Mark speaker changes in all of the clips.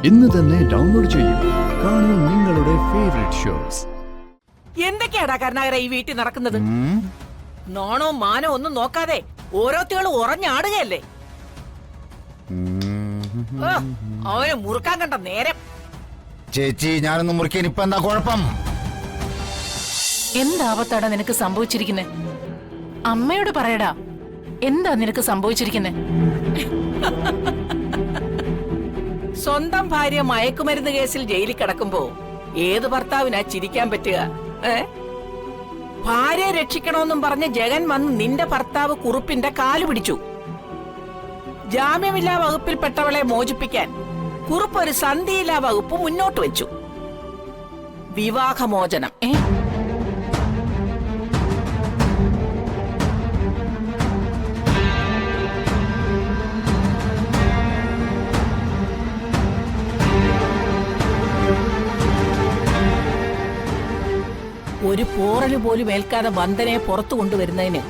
Speaker 1: ഇന്ന് തന്നെ ഡൗൺലോഡ് ചെയ്യൂ. കാണൂ നിങ്ങളുടെ ഫേവറേറ്റ് ഷോസ്.
Speaker 2: എന്തൊക്കെയാടാ കരുണാകര ഈ വീട്ടിൽ നടക്കുന്നത്? നോണോ മാനോ ഒന്നും നോക്കാതെ ഓരോരുത്തരും ഉറഞ്ഞാടുകയല്ലേ. അവന് മുറുക്കാൻ കണ്ട നേരം.
Speaker 3: ചേച്ചി, ഞാനൊന്ന് മുറിക്കാൻ ഇപ്പൊ എന്താ കുഴപ്പം?
Speaker 4: എന്താവത്താടാ നിനക്ക് സംഭവിച്ചിരിക്കുന്നെ? അമ്മയോട് പറയടാ, എന്താ നിനക്ക് സംഭവിച്ചിരിക്കുന്നെ?
Speaker 2: സ്വന്തം ഭാര്യ മയക്കുമരുന്ന് കേസിൽ ജയിലിൽ കിടക്കുമ്പോ ഏത് ഭർത്താവിനാ ചിരിക്കാൻ പറ്റുക? ഭാര്യയെ രക്ഷിക്കണമെന്നും പറഞ്ഞ് ജഗൻ വന്ന് നിന്റെ ഭർത്താവ് കുറുപ്പിന്റെ കാല് പിടിച്ചു. ജാമ്യമില്ലാ വകുപ്പിൽപ്പെട്ടവളെ മോചിപ്പിക്കാൻ കുറുപ്പ് ഒരു സന്ധിയില്ലാ വകുപ്പ് മുന്നോട്ട് വെച്ചു. വിവാഹമോചനം. ഒരു പോറല് പോലും ഏൽക്കാതെ വന്ദനയെ പുറത്തു കൊണ്ടുവരുന്നതിന്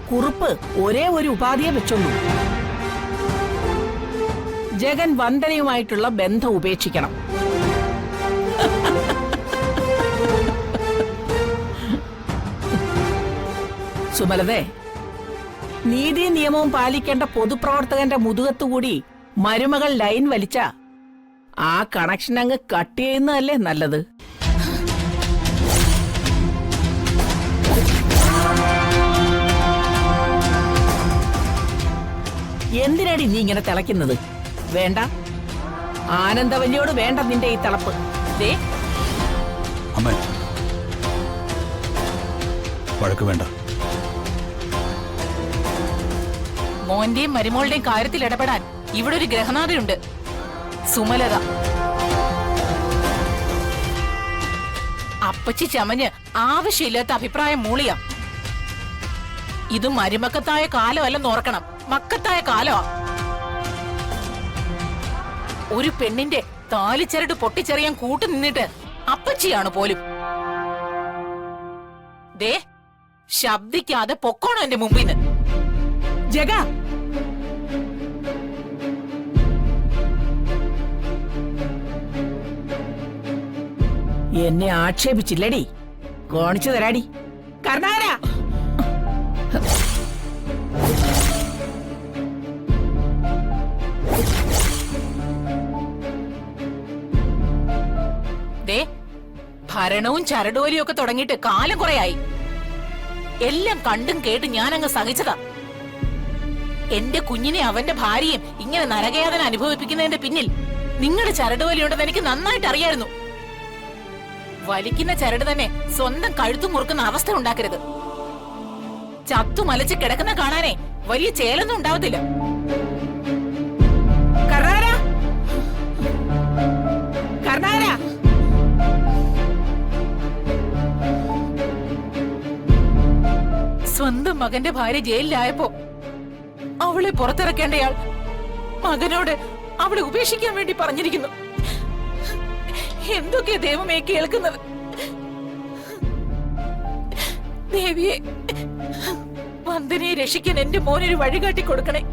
Speaker 2: കുറുപ്പ് ഒരേ ഒരു ഉപാധിയെ വെച്ചുള്ളൂ. ജഗൻ വന്ദനയുമായിട്ടുള്ള ബന്ധം ഉപേക്ഷിക്കണം. സുമലതേ, നീതി നിയമവും പാലിക്കേണ്ട പൊതുപ്രവർത്തകന്റെ മുതുകത്തുകൂടി മരുമകൾ ലൈൻ വലിച്ച ആ കണക്ഷൻ അങ്ങ് കട്ട് ചെയ്യുന്നതല്ലേ നല്ലത്. എന്തിനാടി നീ ഇങ്ങനെ തിളയ്ക്കുന്നത്? വേണ്ട, ആനന്ദവല്ലിയോട് വേണ്ട നിന്റെ ഈ തിളപ്പ്.
Speaker 5: അമ്മേ, വഴക്ക് വേണ്ട.
Speaker 4: മോന്റെയും മരുമോളുടെയും കാര്യത്തിൽ ഇടപെടാൻ ഇവിടെ ഒരു ഗ്രഹനാഥയുണ്ട്, സുമലത. അപ്പച്ചി ചമഞ്ഞ് ആവശ്യമില്ലാത്ത അഭിപ്രായം മൂളിയാ. ഇത് മരുമക്കത്തായ കാലമല്ലെന്ന് ഓർക്കണം, മക്കത്തായ കാലമാ. ഒരു പെണ്ണിന്റെ താലിച്ചരട് പൊട്ടിച്ചെറിയാൻ കൂട്ടു നിന്നിട്ട് അപ്പച്ചിയാണ് പോലും. ദേ, ശബ്ദിക്കാതെ പൊക്കോണോ എന്റെ മുമ്പിന്ന്.
Speaker 2: ജഗ, എന്നെ ആക്ഷേപിച്ചില്ലടി, കാണിച്ചു തരാടി. കർണാകര,
Speaker 4: ഭരണവും ചരടുവലിയും ഒക്കെ തുടങ്ങിയിട്ട് കാലം കുറയായി. എല്ലാം കണ്ടും കേട്ട് ഞാനങ്ങ് സഹിച്ചതാ. എന്റെ കുഞ്ഞിനെ അവന്റെ ഭാര്യയും ഇങ്ങനെ നരകയാതന അനുഭവിപ്പിക്കുന്നതിന്റെ പിന്നിൽ നിങ്ങളുടെ ചരടുവലിയുണ്ടെന്ന് എനിക്ക് നന്നായിട്ട് അറിയായിരുന്നു. വലിക്കുന്ന ചരട് തന്നെ സ്വന്തം കഴുത്തു മുറുക്കുന്ന അവസ്ഥ ഉണ്ടാക്കരുത്. ചത്തു മലച്ച് കിടക്കുന്ന കാണാനേ വലിയ ചേലൊന്നും ഉണ്ടാവത്തില്ല.
Speaker 2: കർണാകര, കർണാകര,
Speaker 4: സ്വന്തം മകന്റെ ഭാര്യ ജയിലിലായപ്പോ അവളെ പുറത്തിറക്കേണ്ടയാൾ മകനോട് അവളെ ഉപേക്ഷിക്കാൻ വേണ്ടി പറഞ്ഞിരിക്കുന്നു. എന്തൊക്കെ ദൈവമേ കേൾക്കുന്നത്. ദേവിയെ, വന്ദനയെ രക്ഷിക്കാൻ എന്റെ മോനൊരു വഴികാട്ടി കൊടുക്കണേ.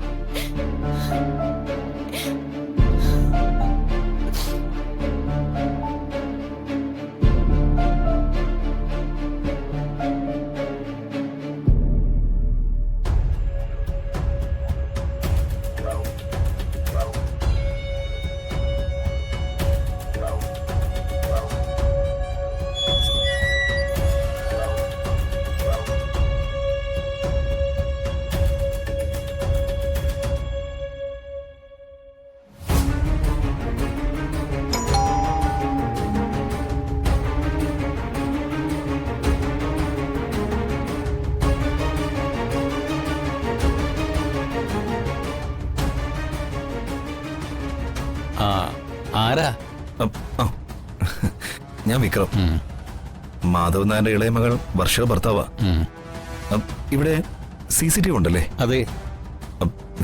Speaker 5: ആരാ?
Speaker 3: ഞാൻ വിക്രം, മാധവ് നായരുടെ ഇളയ മകൾ വർഷ ഭർത്താവാ. ഇവിടെ CCTV ഉണ്ടല്ലേ?
Speaker 5: അതെ.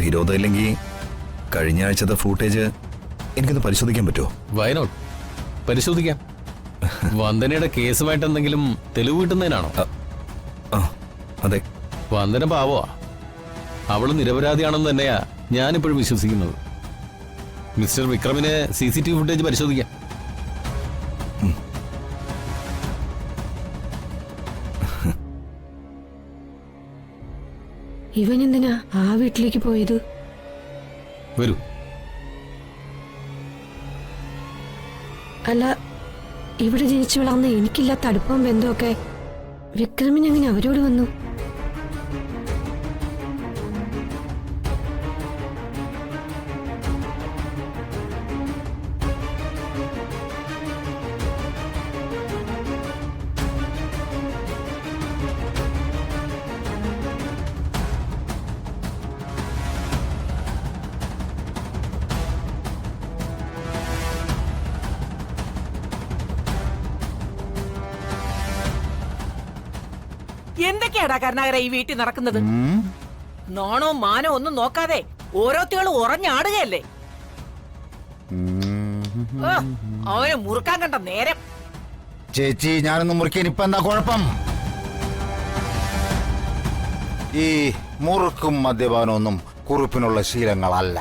Speaker 3: വിരോധം ഇല്ലെങ്കിൽ കഴിഞ്ഞ ആഴ്ചത്തെ ഫൂട്ടേജ് എനിക്കൊന്ന് പരിശോധിക്കാൻ പറ്റുമോ?
Speaker 5: വയനോട്ട് പരിശോധിക്കാം. വന്ദനയുടെ കേസുമായിട്ട് എന്തെങ്കിലും തെളിവ് കിട്ടുന്നതിനാണോ?
Speaker 3: അതെ.
Speaker 5: വന്ദന പാവോ, അവള് നിരപരാധിയാണെന്ന് തന്നെയാ ഞാനിപ്പോഴും വിശ്വസിക്കുന്നത്. മിസ്റ്റർ വിക്രമിന് CCTV ഫുട്ടേജ് പരിശോധിക്കാം.
Speaker 6: ഇവൻ എന്തിനാ ആ വീട്ടിലേക്ക് പോയത്?
Speaker 5: വരൂ.
Speaker 6: അല്ല, ഇവിടെ ജനിച്ചു വളർന്ന എനിക്കില്ലാത്ത അടുപ്പവും ബന്ധമൊക്കെ വിക്രമിന് എങ്ങനെ അവരോട് വന്നു?
Speaker 2: എന്തൊക്കെയാടാ കരുണാകര ഈ വീട്ടിൽ നടക്കുന്നത്? നോണോ മാനോ ഒന്നും നോക്കാതെ ഓരോരുത്തരും ഉറഞ്ഞാടുകയല്ലേ. അവന് മുറുക്കാൻ കണ്ട നേരം.
Speaker 7: ചേച്ചി, ഞാനൊന്ന് മുറിക്കാൻ ഇപ്പൊ എന്താ കുഴപ്പം? ഈ മുറുക്കും മദ്യപാനമൊന്നും കുറുപ്പിനുള്ള ശീലങ്ങളല്ല.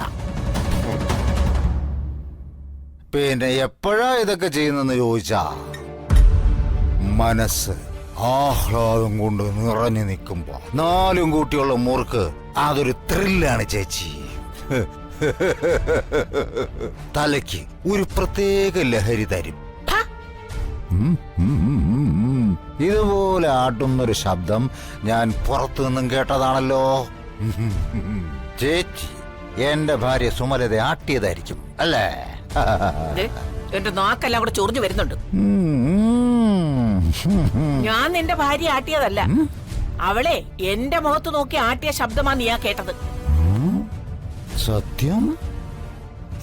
Speaker 7: പിന്നെ എപ്പോഴാ ഇതൊക്കെ ചെയ്യുന്നെന്ന് ചോദിച്ചാ, മനസ്സ് ആഹ്ലാദം കൊണ്ട് നിറഞ്ഞു നിൽക്കുമ്പോ നാലും കൂട്ടിയുള്ള മുറുക്ക് അതൊരു ത്രില്ലാണ് ചേച്ചി. തലയ്ക്ക് ഒരു പ്രത്യേക ലഹരി തരും. ഇതുപോലെ ആട്ടുന്നൊരു ശബ്ദം ഞാൻ പുറത്തു നിന്നും കേട്ടതാണല്ലോ. ചേച്ചി എന്റെ ഭാര്യ സുമലത ആട്ടിയതായിരിക്കും അല്ലേ?
Speaker 2: എന്റെ നാക്കെല്ലാം കൂടെ ചൊറിഞ്ഞു വരുന്നുണ്ട്. ഞാൻ നിന്റെ ഭാര്യ ആട്ടിയതല്ല, അവളെ എന്റെ മുഖത്ത് നോക്കി ആട്ടിയ ശബ്ദമാണ് നീ കേട്ടത്.
Speaker 7: സത്യം?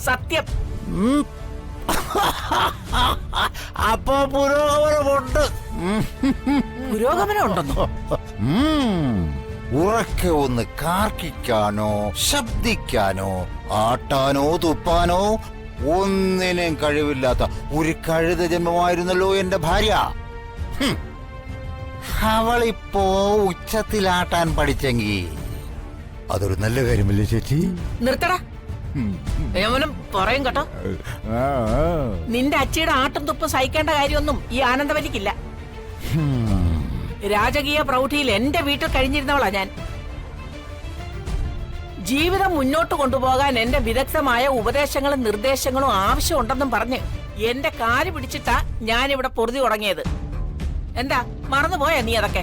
Speaker 2: സത്യം.
Speaker 7: അപ്പോ പുരോഗമനമുണ്ട്.
Speaker 2: പുരോഗമനം ഉണ്ടെന്നോ?
Speaker 7: ഉറക്കെ ഒന്ന് കാർക്കിക്കാനോ ശബ്ദിക്കാനോ ആട്ടാനോ തുപ്പാനോ ഒന്നിനും കഴിവില്ലാത്ത ഒരു കഴുത ജന്മമായിരുന്നല്ലോ എന്റെ ഭാര്യ. അവളിപ്പോ ഉച്ചത്തിലാട്ടാൻ പഠിച്ചെങ്കി അതൊരു നല്ല കാര്യമല്ലേ ചേച്ചി?
Speaker 2: നിർത്തടാ, ഏവനും പറയും കേട്ടോ. നിന്റെ അച്ഛയുടെ ആട്ടും തുപ്പും സഹിക്കേണ്ട കാര്യമൊന്നും ഈ ആനന്ദവല്ലിക്കില്ല. രാജകീയ പ്രൗഢിയിൽ എന്റെ വീട്ടിൽ കഴിഞ്ഞിരുന്നവളാ ഞാൻ. ജീവിതം മുന്നോട്ട് കൊണ്ടുപോകാൻ എന്റെ വിദഗ്ധമായ ഉപദേശങ്ങളും നിർദ്ദേശങ്ങളും ആവശ്യമുണ്ടെന്നും പറഞ്ഞ് എന്റെ കാല് പിടിച്ചിട്ടാ ഞാനിവിടെ പൊറുതി തുടങ്ങിയത്. എന്താ മറന്നുപോയാ നീ അതൊക്കെ?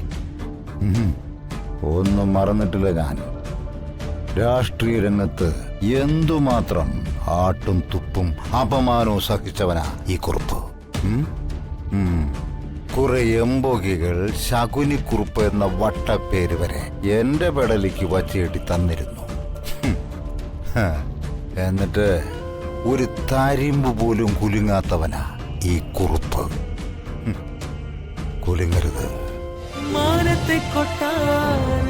Speaker 7: ഒന്നും മറന്നിട്ടില്ല ഞാൻ. രാഷ്ട്രീയ രംഗത്ത് എന്തുമാത്രം ആട്ടും തുപ്പും അപമാനവും സഹിച്ചവനാ ഈ കുറുപ്പ്. കുറെ എംബോഗികൾ ശകുനിക്കുറുപ്പ് എന്ന വട്ടപ്പേര് വരെ എന്റെ പെടലിക്ക് വച്ചേട്ടി തന്നിരുന്നു. എന്നിട്ട് ഒരു തരിമ്പ് പോലും കുലുങ്ങാത്തവനാ ഈ കുറുപ്പ്. കുലുങ്ങരുത്.
Speaker 8: മാനത്തെ കൊട്ടാരം